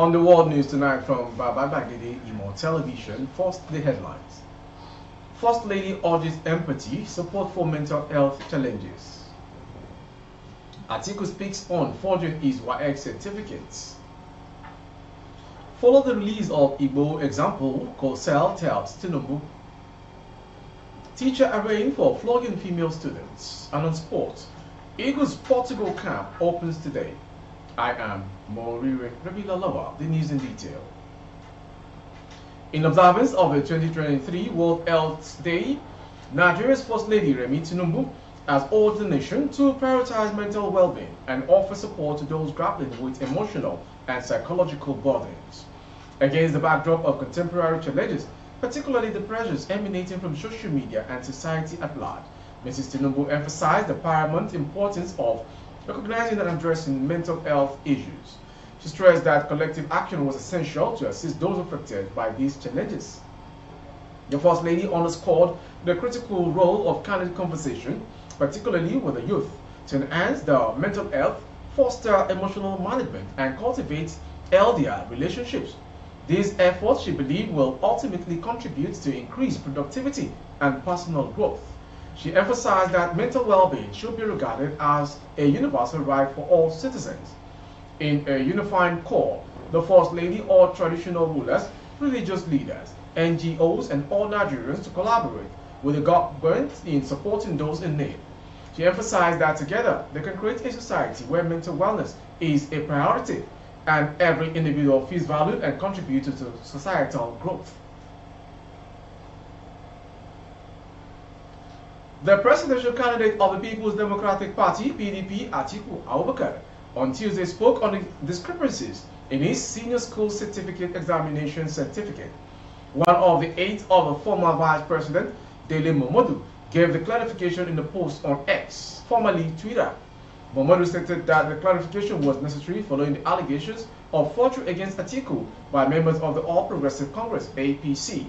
On the world news tonight from Dele Imo Television, first the headlines. First Lady urges empathy, support for mental health challenges. Atiku speaks on forging his YX certificates. Follow the release of Igbo example, Kosel tells Tinubu. Teacher arraigned for flogging female students. And on sports, Eagles Portugal camp opens today. I am Morire Rabila Lawa, the news in detail. In observance of the 2023 World Health Day, Nigeria's First Lady Remi Tinubu has urged the nation to prioritize mental well-being and offer support to those grappling with emotional and psychological burdens. Against the backdrop of contemporary challenges, particularly the pressures emanating from social media and society at large, Mrs. Tinubu emphasized the paramount importance of recognizing and addressing mental health issues. She stressed that collective action was essential to assist those affected by these challenges. The First Lady underscored the critical role of candid conversation, particularly with the youth, to enhance their mental health, foster emotional management, and cultivate healthier relationships. These efforts, she believed, will ultimately contribute to increased productivity and personal growth. She emphasized that mental well-being should be regarded as a universal right for all citizens. In a unifying call, the First Lady urged traditional rulers, religious leaders, NGOs, and all Nigerians to collaborate with the government in supporting those in need. She emphasized that together they can create a society where mental wellness is a priority and every individual feels valued and contributes to societal growth. The presidential candidate of the People's Democratic Party, PDP, Atiku Abubakar, on Tuesday spoke on the discrepancies in his senior school certificate examination certificate. One of the 8 of the former Vice President, Dele Momodu, gave the clarification in the post on X, formerly Twitter. Momodu stated that the clarification was necessary following the allegations of forgery against Atiku by members of the All Progressive Congress, APC.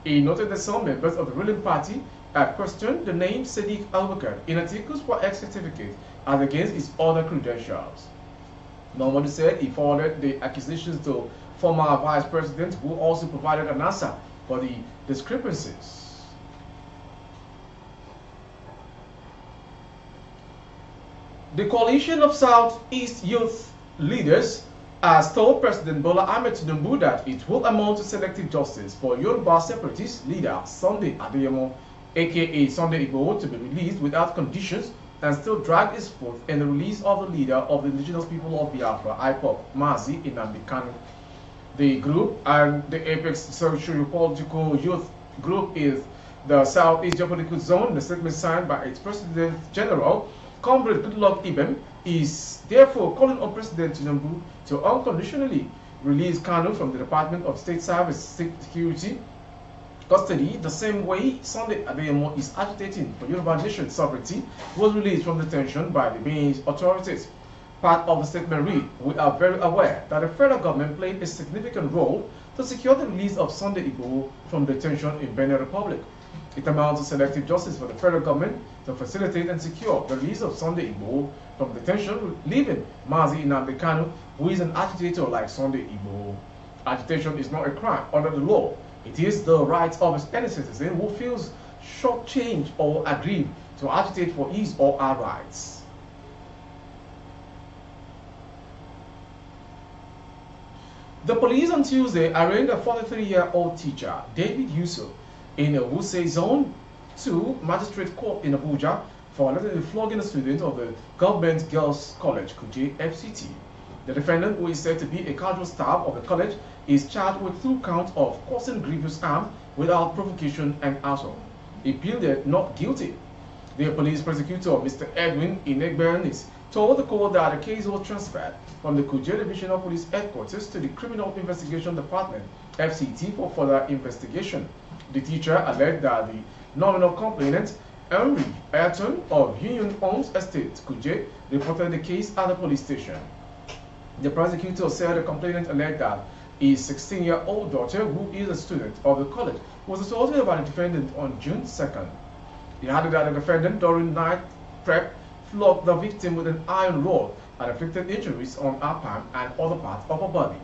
He noted that some members of the ruling party had questioned the name Sadiq Abubakar in Atiku's YX certificate as against his other credentials. Momodu said he forwarded the accusations to former Vice President, who also provided an answer for the discrepancies. The coalition of Southeast youth leaders has told President Bola Ahmed Tinubu that it will amount to selective justice for Yoruba separatist leader Sunday Adeyemo, aka Sunday Igboho, to be released without conditions and still drag his foot in the release of the leader of the indigenous people of Biafra, IPOB, Mazi Nnamdi Kanu. The group and the apex socio-political youth group is the Southeast Geopolitical Zone. The statement signed by its President General, Comrade Goodluck Ibem, is therefore calling on President Tinubu to unconditionally release Kanu from the Department of State Service Security custody, the same way Sunday Adeyemo is agitating for Yoruba nation sovereignty was released from detention by the Benin authorities. Part of the statement read, "We are very aware that the federal government played a significant role to secure the release of Sunday Igboho from detention in Benin Republic. It amounts to selective justice for the federal government to facilitate and secure the release of Sunday Igboho from detention, leaving Mazi Nnamdi Kanu, who is an agitator like Sunday Igboho. Agitation is not a crime under the law. It is the right of any citizen who feels shortchanged or aggrieved to agitate for his or her rights." The police on Tuesday arraigned a 43-year-old teacher, David Yusuf, in a Ssce Zone 2 Magistrate Court in Abuja for allegedly flogging a student of the Government Girls College, Kuje FCT. The defendant, who is said to be a casual staff of the college, is charged with 2 counts of causing grievous harm without provocation and assault. He pleaded not guilty. The police prosecutor, Mr. Edwin Inegbernis, told the court that the case was transferred from the Kuje Divisional Police Headquarters to the Criminal Investigation Department, FCT, for further investigation. The teacher alleged that the nominal complainant, Henry Ayrton of Union Homes Estate, Kuje, reported the case at the police station. The prosecutor said the complainant alleged that his 16-year-old daughter, who is a student of the college, was assaulted by the defendant on June 2nd. He added that the defendant, during night prep, flogged the victim with an iron rod and inflicted injuries on her palm and other parts of her body.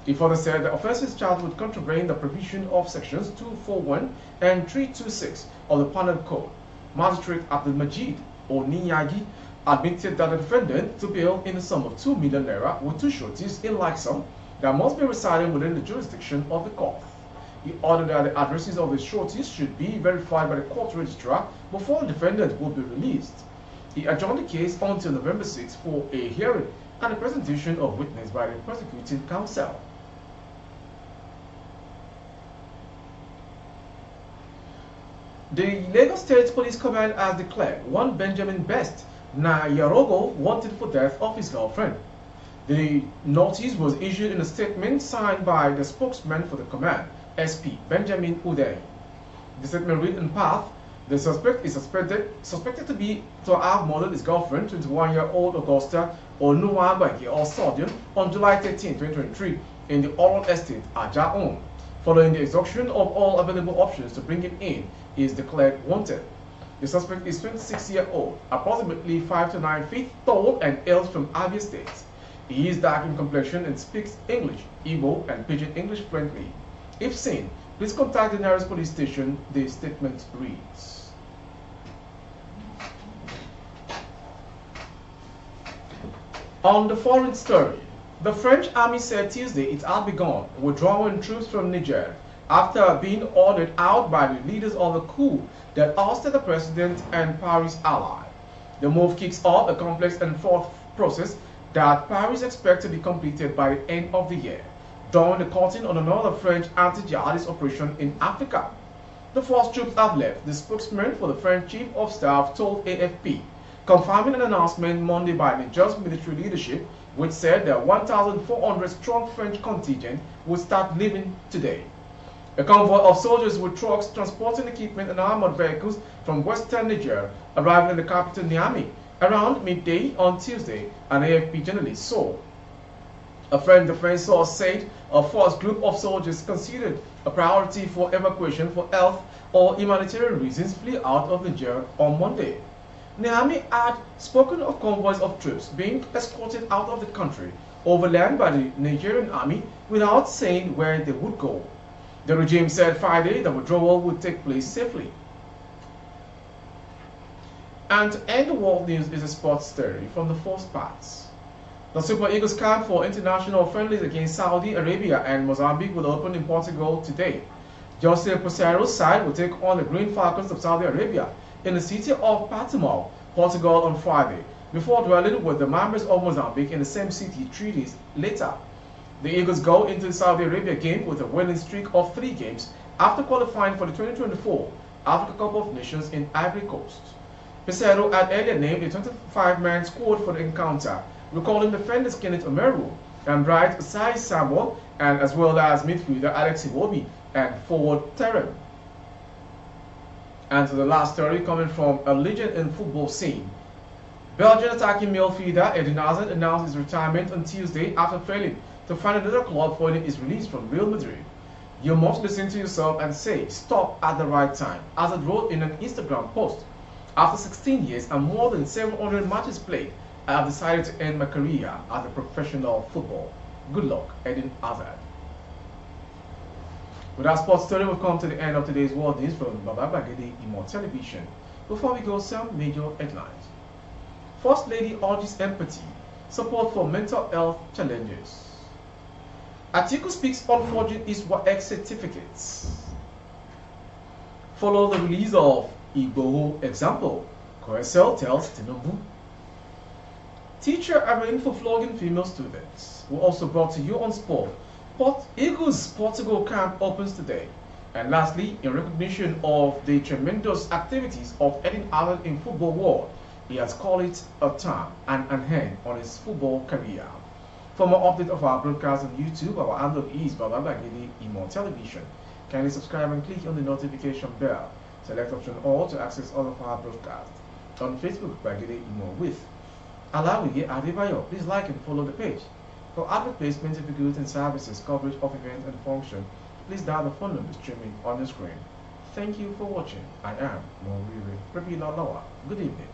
He further said the offence is charged with contravening the provision of sections 241 and 326 of the Penal Code. Magistrate Abdul Majid Oniyagi admitted that the defendant to bail in the sum of 2 million naira with 2 sureties in like sum that must be residing within the jurisdiction of the court. He ordered that the addresses of the sureties should be verified by the court registrar before the defendant will be released. He adjourned the case until November 6 for a hearing and a presentation of witness by the prosecuting counsel. The Lagos State Police Command has declared one Benjamin Best Nayarogo wanted for death of his girlfriend. The notice was issued in a statement signed by the spokesman for the command, SP Benjamin Uday. The statement read in part, the suspect is suspected to have murdered his girlfriend, 21-year-old Augusta Onuwabanki or Sodium, on July 13, 2023 in the Oral Estate, Ajaon. Following the exhaustion of all available options to bring him in, he is declared wanted. The suspect is 26-year-old, approximately 5 to 9 feet tall and hails from Abia State. He is dark in complexion and speaks English, Igbo, and Pidgin English fluently. If seen, please contact the nearest police station, the statement reads. On the foreign story, the French army said Tuesday it had begun withdrawing troops from Niger after being ordered out by the leaders of the coup that ousted the president and Paris' ally. The move kicks off a complex and fraught process that Paris expects to be completed by the end of the year, during the cutting on another French anti-jihadist operation in Africa. The first troops have left, the spokesman for the French Chief of Staff told AFP, confirming an announcement Monday by Niger's military leadership, which said the 1,400-strong French contingent would start leaving today. A convoy of soldiers with trucks transporting equipment and armored vehicles from western Niger arrived in the capital Niamey around midday on Tuesday, an AFP journalist saw. A French defense source said a first group of soldiers considered a priority for evacuation for health or humanitarian reasons flew out of Niger on Monday. Niamey had spoken of convoys of troops being escorted out of the country overland by the Nigerian army without saying where they would go. The regime said Friday the withdrawal would take place safely. And to end the world news is a sports story from the first parts. The Super Eagles camp for international friendlies against Saudi Arabia and Mozambique will open in Portugal today. Jose Pereiro's side will take on the Green Falcons of Saudi Arabia in the city of Portimao, Portugal on Friday, before dwelling with the members of Mozambique in the same city 3 days later. The Eagles go into the Saudi Arabia game with a winning streak of 3 games after qualifying for the 2024 Africa Cup of Nations in Ivory Coast. Pereiro had earlier named a 25-man squad for the encounter, recalling defenders Kenneth Omeru and Bright Osai Samuel, and as well as midfielder Alex Iwobi and forward Terem. And to the last story coming from a legend in football scene. Belgian attacking midfielder Eden Hazard announced his retirement on Tuesday after failing to find another club following his release from Real Madrid. You must listen to yourself and say, stop at the right time, Hazard wrote in an Instagram post. After 16 years and more than 700 matches played, I have decided to end my career as a professional football. Good luck, Eden Hazard. With our sports story, we've come to the end of today's world news from Baba Bagede Imo Television. Before we go, some major headlines. First Lady urges empathy, support for mental health challenges. Atiku speaks on forging his WAEC certificates. Follow the release of Igbo example. Koesel tells Tinubu. Teacher arraigned for flogging female students. We're also brought to you on sport. Eagles Portugal camp opens today. And lastly, in recognition of the tremendous activities of Eden Hazard in football world, he has called it a time and an end on his football career. For more update of our broadcast on YouTube, our handle is Baba Bagede Imo Television. Kindly subscribe and click on the notification bell. Select option all to access all of our broadcasts. On Facebook, Bagede Imo with Alawiye Adebayo. Please like and follow the page. For advert placement of goods and services, coverage of events and function, please dial the phone number streaming on the screen. Thank you for watching. I am Moriri Rabila Lawa. Good evening.